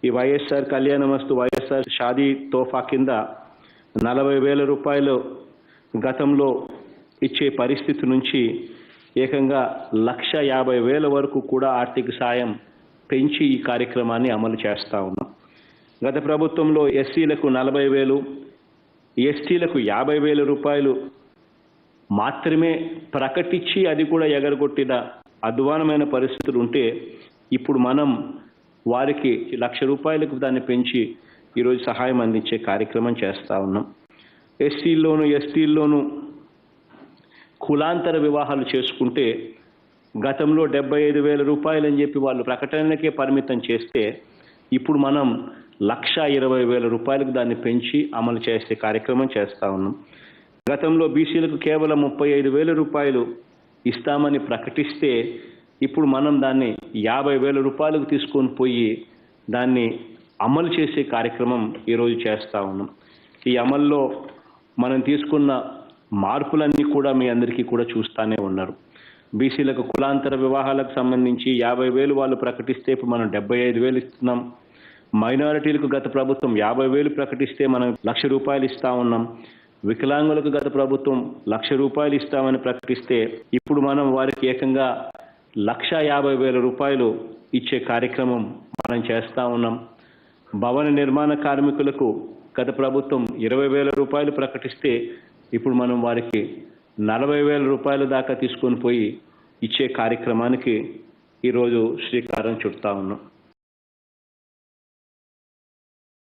ఈ వైఎస్ఆర్ కళ్యాణమస్తు వైఎస్ఆర్ షాదీ తోఫా కింద 40,000 రూపాయలు గతంలో ఇచ్చే పరిస్థితి నుంచి ఏకంగా 1,50,000 వరకు కూడా ఆర్థిక సాయం పెంచి ఈ కార్యక్రమాన్ని అమలు చేస్తా ఉన్నాం. గత ప్రభుత్వంలో ఎస్సీలకు 40,000, ఎస్టీలకు 50,000 రూపాయలు మాత్రమే ప్రకటించి అది కూడా ఎగరగొట్టిన అధ్వానమైన పరిస్థితులు ఉంటే ఇప్పుడు మనం వారికి 1,00,000 రూపాయలకు దాన్ని పెంచి ఈరోజు సహాయం అందించే కార్యక్రమం చేస్తూ ఉన్నాం. ఎస్సీల్లోనూ ఎస్టీల్లోనూ కులాంతర వివాహాలు చేసుకుంటే గతంలో 75,000 రూపాయలు అని చెప్పి వాళ్ళు ప్రకటనకే పరిమితం చేస్తే ఇప్పుడు మనం 1,20,000 రూపాయలకు దాన్ని పెంచి అమలు చేసే కార్యక్రమం చేస్తూ ఉన్నాం. గతంలో బీసీలకు కేవలం 35,000 రూపాయలు ఇస్తామని ప్రకటిస్తే ఇప్పుడు మనం దాన్ని 50,000 రూపాయలకు తీసుకొని పోయి దాన్ని అమలు చేసే కార్యక్రమం ఈరోజు చేస్తూ ఉన్నాం. ఈ అమల్లో మనం తీసుకున్న మార్పులన్నీ కూడా మీ అందరికీ కూడా చూస్తూనే ఉన్నారు. బీసీలకు కులాంతర వివాహాలకు సంబంధించి 50,000 వాళ్ళు ప్రకటిస్తే ఇప్పుడు మనం 75,000 ఇస్తున్నాం. మైనారిటీలకు గత ప్రభుత్వం 50,000 ప్రకటిస్తే మనం 1,00,000 రూపాయలు ఇస్తా ఉన్నాం. వికలాంగులకు గత ప్రభుత్వం 1,00,000 రూపాయలు ఇస్తామని ప్రకటిస్తే ఇప్పుడు మనం వారికి ఏకంగా 1,50,000 రూపాయలు ఇచ్చే కార్యక్రమం మనం చేస్తూ ఉన్నాం. భవన నిర్మాణ కార్మికులకు గత ప్రభుత్వం 20,000 రూపాయలు ప్రకటిస్తే ఇప్పుడు మనం వారికి 40,000 రూపాయల దాకా తీసుకొని పోయి ఇచ్చే కార్యక్రమానికి ఈరోజు శ్రీకారం చుడతా ఉన్నాం.